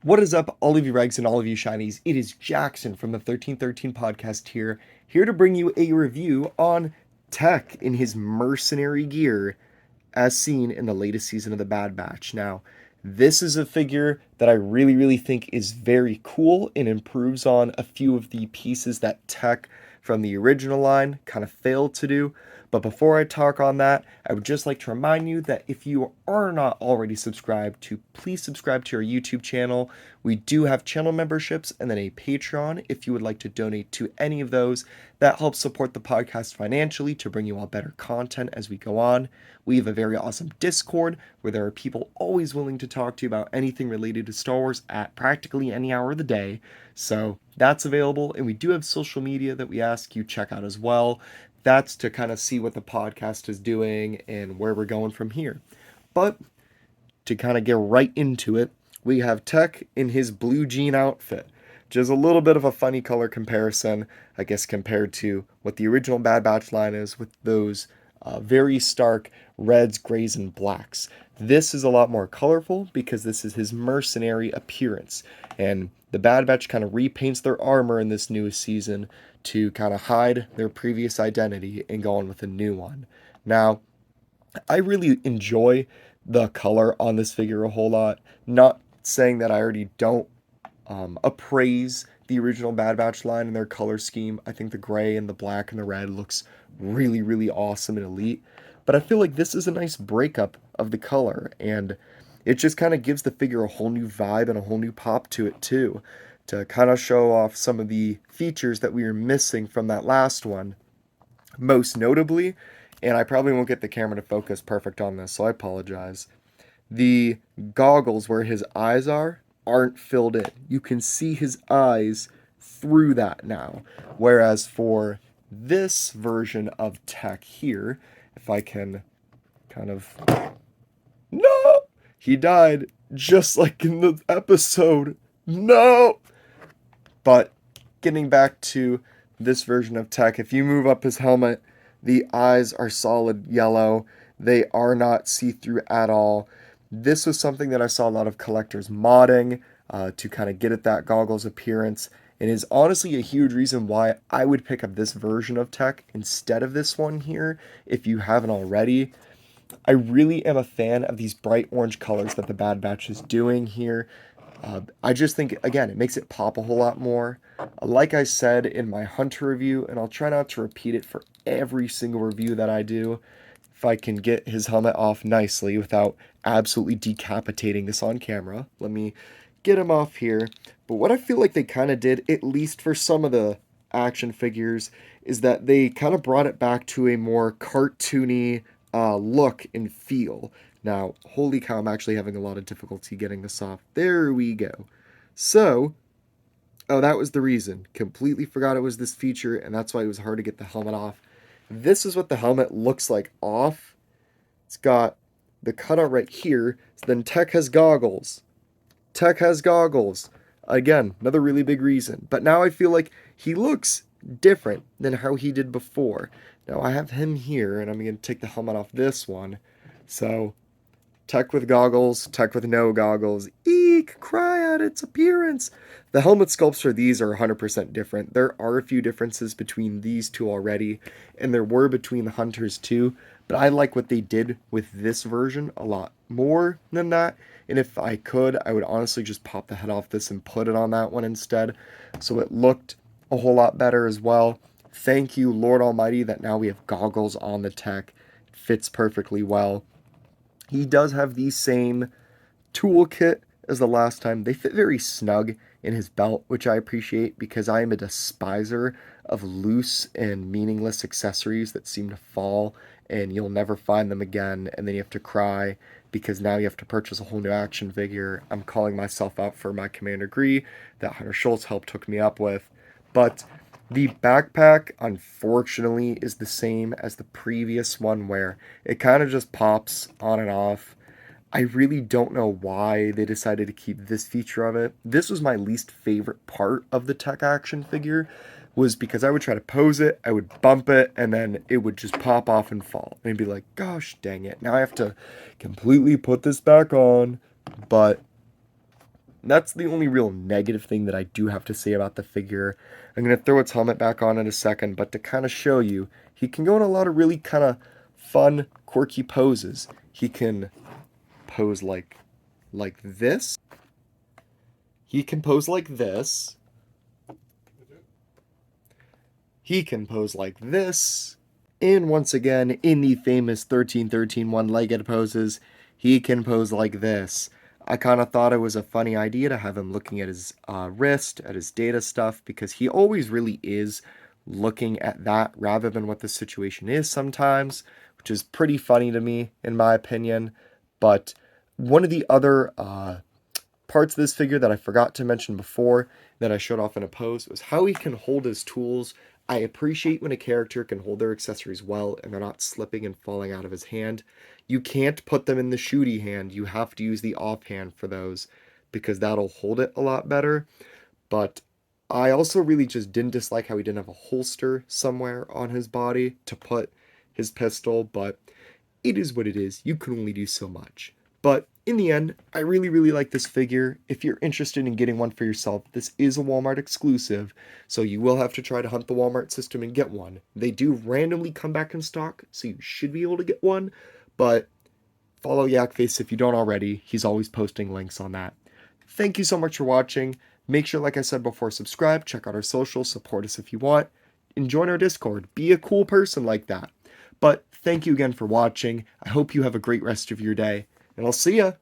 What is up, all of you regs and all of you shinies? It is Jackson from the 1313 podcast here to bring you a review on Tech in his Mercenary Gear as seen in the latest season of the Bad Batch. Now, this is a figure that I really think is very cool and improves on a few of the pieces that Tech from the original line kind of failed to do. But before I talk on that, I would just like to remind you that if you are not already subscribed to, please subscribe to our YouTube channel. We do have channel memberships and then a Patreon if you would like to donate to any of those. That helps support the podcast financially to bring you all better content as we go on. We have a very awesome Discord where there are people always willing to talk to you about anything related to Star Wars at practically any hour of the day. So that's available. And we do have social media that we ask you check out as well. That's to kind of see what the podcast is doing and where we're going from here. But to kind of get right into it, we have Tech in his blue jean outfit. Just a little bit of a funny color comparison, I guess, compared to what the original Bad Batch line is with those very stark reds, grays, and blacks. This is a lot more colorful because this is his mercenary appearance. And the Bad Batch kind of repaints their armor in this newest season to kind of hide their previous identity and go on with a new one. Now, I really enjoy the color on this figure a whole lot. Not saying that I already don't appraise the original Bad Batch line and their color scheme. I think the gray and the black and the red looks really awesome and elite. But I feel like this is a nice breakup of the color, and it just kind of gives the figure a whole new vibe and a whole new pop to it too, to kind of show off some of the features that we were missing from that last one. Most notably, and I probably won't get the camera to focus perfect on this, so I apologize. The goggles where his eyes are aren't filled in. You can see his eyes through that now. Whereas for this version of Tech here, if I can kind of... No! He died just like in the episode. No! But getting back to this version of Tech, if you move up his helmet, the eyes are solid yellow. They are not see-through at all. This was something that I saw a lot of collectors modding to kind of get at that goggles appearance, and is honestly a huge reason why I would pick up this version of Tech instead of this one here if you haven't already. I really am a fan of these bright orange colors that the Bad Batch is doing here. I just think, again, it makes it pop a whole lot more. Like I said in my Hunter review, and I'll try not to repeat it for every single review that I do, if I can get his helmet off nicely without absolutely decapitating this on camera. Let me get him off here. But what I feel like they kind of did, at least for some of the action figures, is that they kind of brought it back to a more cartoony look and feel. Now, holy cow, I'm actually having a lot of difficulty getting this off. There we go. So, oh, that was the reason. Completely forgot it was this feature, and that's why it was hard to get the helmet off. This is what the helmet looks like off. It's got the cutout right here. So then Tech has goggles. Tech has goggles. Again, another really big reason. But now I feel like he looks different than how he did before. Now I have him here, and I'm going to take the helmet off this one. So, Tech with goggles, Tech with no goggles. Eek! Cry at its appearance! The helmet sculpts for these are 100% different. There are a few differences between these two already, and there were between the Hunters too, but I like what they did with this version a lot more than that, and if I could, I would honestly just pop the head off this and put it on that one instead, so it looked a whole lot better as well. Thank you, Lord Almighty, that now we have goggles on the Tech. It fits perfectly well. He does have the same toolkit as the last time. They fit very snug in his belt, which I appreciate because I am a despiser of loose and meaningless accessories that seem to fall and you'll never find them again, and then you have to cry because now you have to purchase a whole new action figure. I'm calling myself out for my Commander Gree that Hunter Schultz helped hook me up with. But the backpack, unfortunately, is the same as the previous one where it kind of just pops on and off. I really don't know why they decided to keep this feature of it. This was my least favorite part of the Tech action figure, was because I would try to pose it, I would bump it, and then it would just pop off and fall. And I'd be like, gosh dang it, now I have to completely put this back on. But That's the only real negative thing that I do have to say about the figure. I'm going to throw its helmet back on in a second, but to kind of show you, he can go in a lot of really kind of fun, quirky poses. He can pose like this. He can pose like this. He can pose like this. And once again, in the famous 13-13 one-legged poses, he can pose like this. I kind of thought it was a funny idea to have him looking at his wrist, at his data stuff, because he always really is looking at that rather than what the situation is sometimes, which is pretty funny to me, in my opinion. But one of the other parts of this figure that I forgot to mention before that I showed off in a pose was how he can hold his tools. I appreciate when a character can hold their accessories well and they're not slipping and falling out of his hand. You can't put them in the shooty hand. You have to use the offhand for those because that'll hold it a lot better. But I also really just didn't dislike how he didn't have a holster somewhere on his body to put his pistol, but it is what it is. You can only do so much. But in the end, I really, really like this figure. If you're interested in getting one for yourself, this is a Walmart exclusive, so you will have to try to hunt the Walmart system and get one. They do randomly come back in stock, so you should be able to get one, but follow Yakface if you don't already. He's always posting links on that. Thank you so much for watching. Make sure, like I said before, subscribe, check out our socials, support us if you want, and join our Discord. Be a cool person like that. But thank you again for watching. I hope you have a great rest of your day, and I'll see ya!